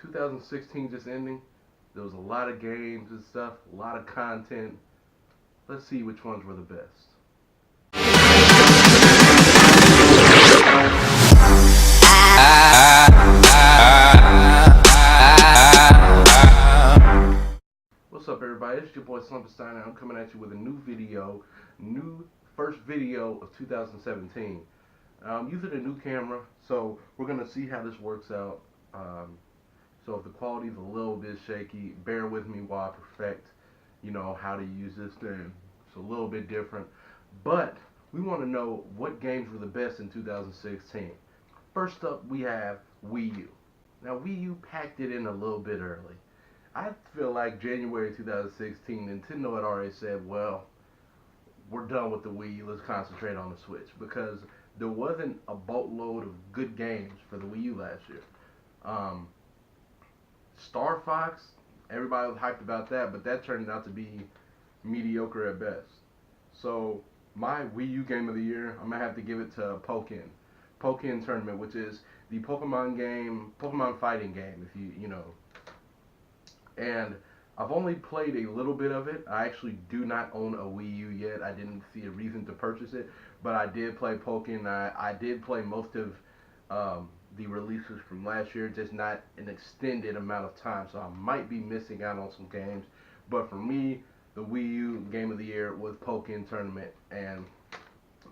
2016 just ending. There was a lot of games and stuff, a lot of content. Let's see which ones were the best. What's up, everybody? It's your boy Slump, and I'm coming at you with a new video, new first video of 2017. I'm using a new camera, so we're gonna see how this works out. So if the quality is a little bit shaky, bear with me while I perfect, how to use this thing. It's a little bit different, but we want to know what games were the best in 2016. First up, we have Wii U. Now, Wii U packed it in a little bit early. I feel like January 2016, Nintendo had already said, well, we're done with the Wii U, let's concentrate on the Switch, because there wasn't a boatload of good games for the Wii U last year. Star Fox, everybody was hyped about that, but that turned out to be mediocre at best. So my Wii U game of the year, I'm gonna have to give it to Pokken Tournament, which is the Pokemon fighting game. If you know, and I've only played a little bit of it. I actually do not own a Wii U yet. I didn't see a reason to purchase it, but I did play Pokken. I did play most of the releases from last year, just not an extended amount of time, so I might be missing out on some games. But for me, the Wii U game of the year was Pokken Tournament, and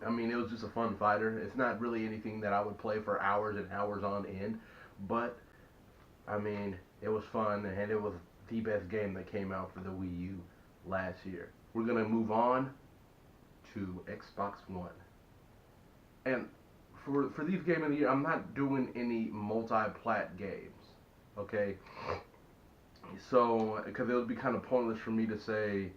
I mean, it was just a fun fighter. It's not really anything that I would play for hours and hours on end, but I mean, it was fun, and it was the best game that came out for the Wii U last year. We're gonna move on to Xbox One, and for these game of the year, I'm not doing any multi-plat games, okay? So, because it would be kind of pointless for me to say,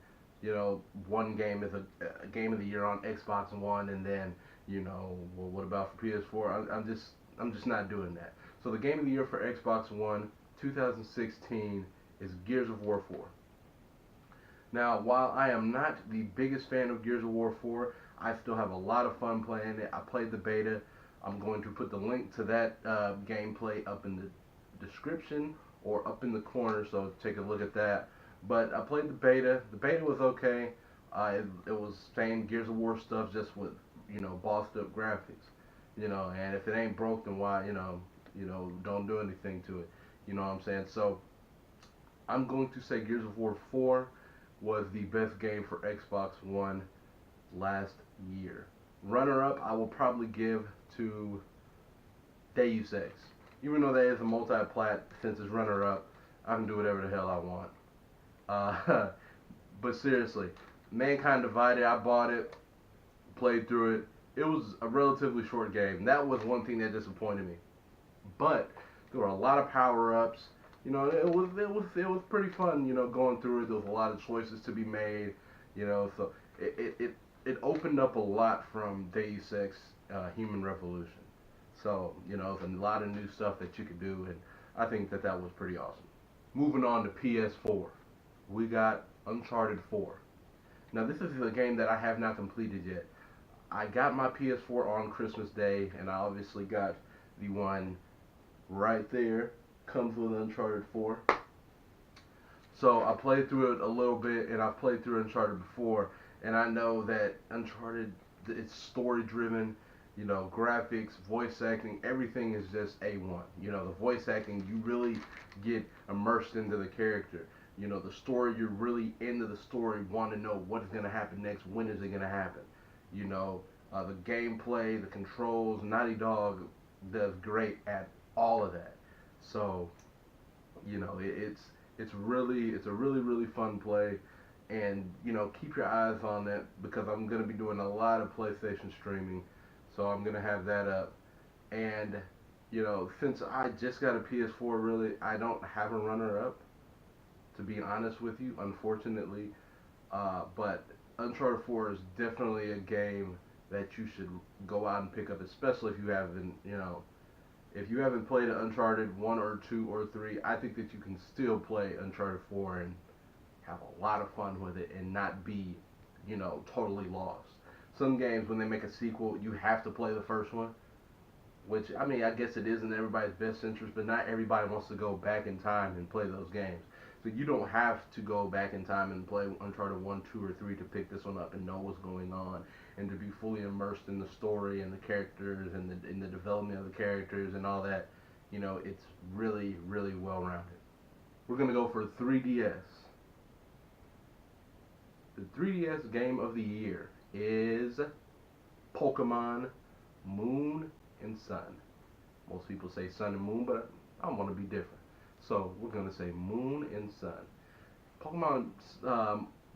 one game is a game of the year on Xbox One, and then, well, what about for PS4? I'm just not doing that. So the game of the year for Xbox One 2016 is Gears of War 4. Now, while I am not the biggest fan of Gears of War 4, I still have a lot of fun playing it. I played the beta. I'm going to put the link to that gameplay up in the description or up in the corner, so take a look at that. But I played the beta. The beta was okay. It was same Gears of War stuff, just with bossed up graphics. And if it ain't broke, then why don't do anything to it. You know what I'm saying? So I'm going to say Gears of War 4 was the best game for Xbox One last year. Runner up, I will probably give to Deus Ex. Even though that is a multi-plat, since it's runner up, I can do whatever the hell I want. But seriously, Mankind Divided, I bought it, played through it. It was a relatively short game. That was one thing that disappointed me. But there were a lot of power-ups. It was pretty fun. Going through it. There was a lot of choices to be made. So it opened up a lot from Deus Ex Human Revolution. So there's a lot of new stuff that you could do, and I think that was pretty awesome. Moving on to PS4, we got Uncharted 4. Now this is a game that I have not completed yet. I got my PS4 on Christmas Day, and I obviously got the one right there. Comes with Uncharted 4. So I played through it a little bit, and I've played through Uncharted before, and I know that Uncharted, it's story driven, graphics, voice acting, everything is just A1. The voice acting, you really get immersed into the character. The story, you're really into the story, want to know what is going to happen next, when is it going to happen. The gameplay, the controls, Naughty Dog does great at all of that. So, it's a really fun play, and keep your eyes on that, because I'm gonna be doing a lot of PlayStation streaming, so I'm gonna have that up. And since I just got a PS4, really I don't have a runner up, to be honest with you, unfortunately. But Uncharted 4 is definitely a game that you should go out and pick up, especially if you haven't, if you haven't played Uncharted 1 or 2 or 3, I think that you can still play Uncharted 4 and have a lot of fun with it and not be, totally lost. Some games, when they make a sequel, you have to play the first one. which I mean I guess it is in everybody's best interest, but not everybody wants to go back in time and play those games. So you don't have to go back in time and play Uncharted 1, 2, or 3 to pick this one up and know what's going on and to be fully immersed in the story and the characters and the development of the characters and all that. You know, it's really, really well rounded. We're gonna go for 3DS. The 3DS game of the year is Pokemon Moon and Sun. Most people say Sun and Moon, but I want to be different. So we're gonna say Moon and Sun. Pokemon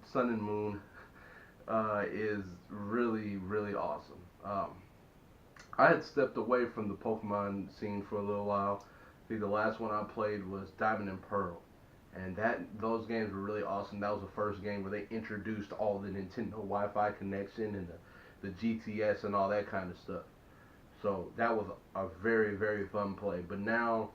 Sun and Moon is really, really awesome. I had stepped away from the Pokemon scene for a little while. I think the last one I played was Diamond and Pearl, and those games were really awesome. That was the first game where they introduced all the Nintendo Wi-Fi connection and the GTS and all that kind of stuff. So that was a very, very fun play. But now,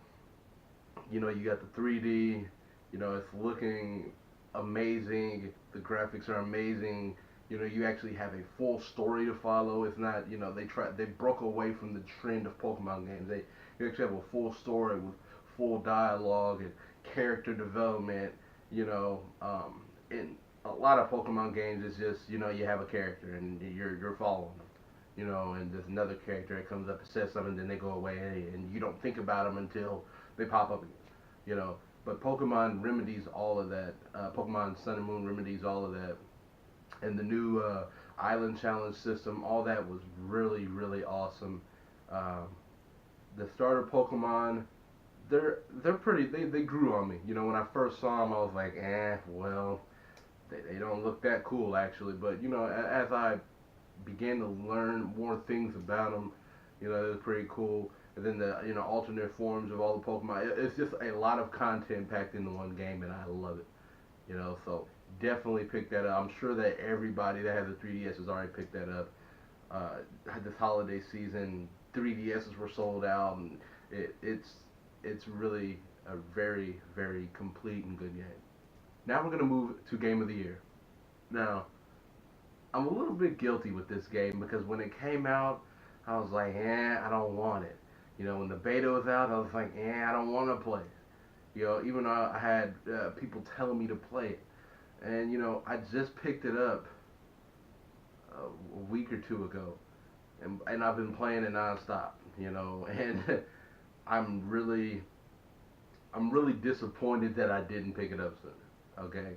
you know, you got the 3D. You know, it's looking amazing. The graphics are amazing. You know, you actually have a full story to follow. It's not, you know, they broke away from the trend of Pokemon games. You actually have a full story with full dialogue and character development. You know, in a lot of Pokemon games, it's just, you know, you have a character and you're following them. You know, and there's another character that comes up and says something, then they go away, and you don't think about them until they pop up again. You know, but Pokemon remedies all of that. Pokemon Sun and Moon remedies all of that, and the new Island Challenge system, all that was really, really awesome. Um, the starter Pokemon, they're pretty. They grew on me. You know, when I first saw them, I was like, well, they don't look that cool actually. But you know, as I began to learn more things about them, you know, it was pretty cool. And then the, you know, alternate forms of all the Pokemon. It's just a lot of content packed into one game, and I love it. You know, so definitely pick that up. I'm sure that everybody that has a 3DS has already picked that up. This holiday season, 3DSs were sold out, and it's really a very, very complete and good game. Now we're gonna move to Game of the Year. Now, I'm a little bit guilty with this game because when it came out, I was like, I don't want it. You know, when the beta was out, I was like, I don't want to play it. You know, even though I had people telling me to play it. And, you know, I just picked it up a week or two ago. And I've been playing it nonstop, you know. And I'm really, I'm really disappointed that I didn't pick it up sooner. Okay?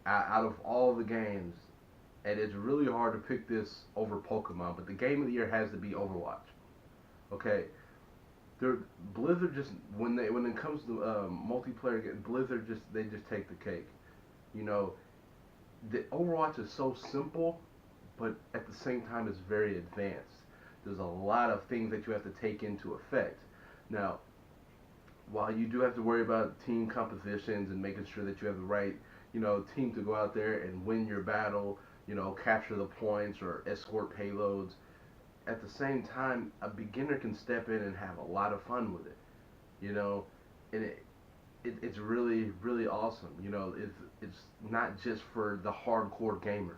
Out of all the games, and it's really hard to pick this over Pokemon, but the game of the year has to be Overwatch. Okay, they're, Blizzard just when it comes to multiplayer, Blizzard just take the cake. You know, the Overwatch is so simple, but at the same time it's very advanced. There's a lot of things that you have to take into effect. Now, while you do have to worry about team compositions and making sure that you have the right, you know, team to go out there and win your battle, you know, capture the points or escort payloads, at the same time, a beginner can step in and have a lot of fun with it, you know, and it's really, really awesome. You know, it's not just for the hardcore gamer.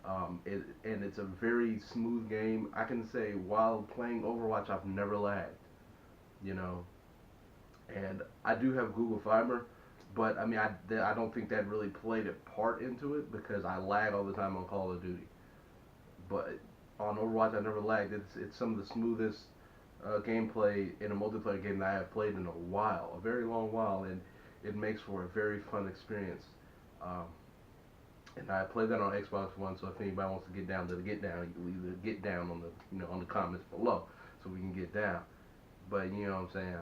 And it's a very smooth game. I can say while playing Overwatch, I've never lagged, you know, and I do have Google Fiber, but I mean, I don't think that really played a part into it because I lag all the time on Call of Duty. But on Overwatch, I never lagged. It's some of the smoothest gameplay in a multiplayer game that I have played in a while, a very long while, and it makes for a very fun experience. Um, and I played that on Xbox One, so if anybody wants to get down to the get down, you can leave the get down on the, you know, on the comments below, so we can get down. But you know what I'm saying?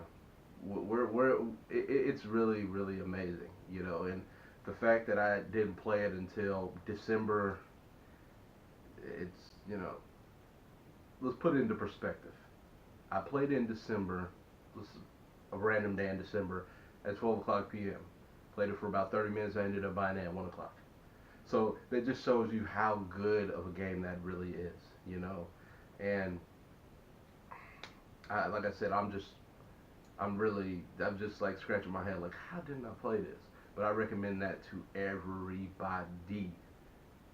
It's really, really amazing, you know, and the fact that I didn't play it until December, it's, you know, let's put it into perspective. I played in December, a random day in December at 12 o'clock p.m. Played it for about 30 minutes. I ended up buying it at 1 o'clock. So that just shows you how good of a game that really is, you know. And like I said, I'm just like scratching my head, like, how didn't I play this? But I recommend that to everybody.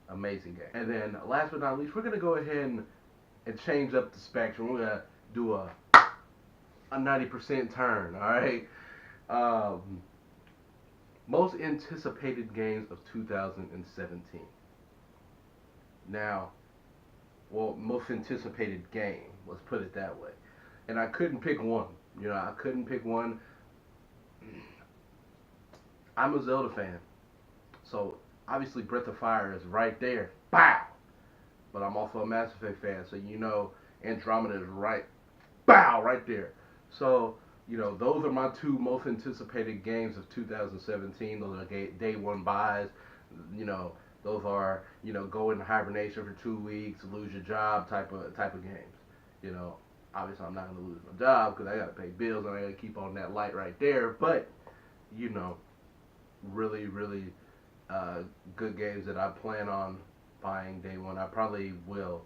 Amazing game. And then last but not least, we're gonna go ahead and change up the spectrum. We're gonna do a 90% turn. All right. Um, Most anticipated games of 2017. Now, well, most anticipated game. Let's put it that way. And I couldn't pick one. I couldn't pick one. I'm a Zelda fan, so obviously Breath of Fire is right there. Bow. But I'm also a Mass Effect fan, so Andromeda is right there. So those are my two most anticipated games of 2017. Those are day one buys. You know, those are go into hibernation for 2 weeks, lose your job type of games. You know, Obviously I'm not gonna lose my job because I gotta pay bills and I gotta keep on that light right there. But you know, really uh, good games that I plan on buying day one. I probably will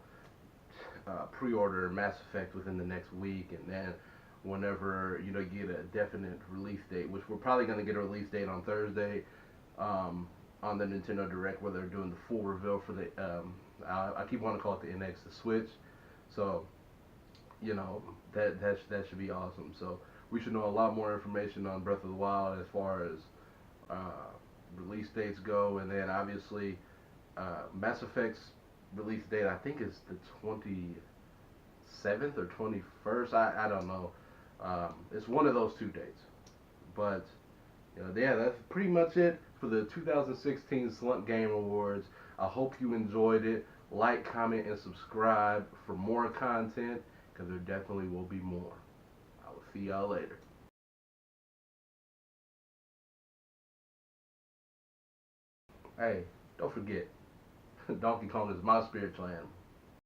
pre-order Mass Effect within the next week, and then whenever get a definite release date, which we're probably going to get a release date on Thursday, on the Nintendo Direct, where they're doing the full reveal for the I keep wanting to call it the NX, the Switch. So that should be awesome. So we should know a lot more information on Breath of the Wild as far as uh, release dates go, and then obviously Mass Effect's release date I think is the 27th or 21st. I don't know. It's one of those two dates. But yeah, that's pretty much it for the 2016 Slump Game Awards. I hope you enjoyed it. Like, comment, and subscribe for more content, because there definitely will be more. I will see y'all later. Hey, don't forget, Donkey Kong is my spiritual animal.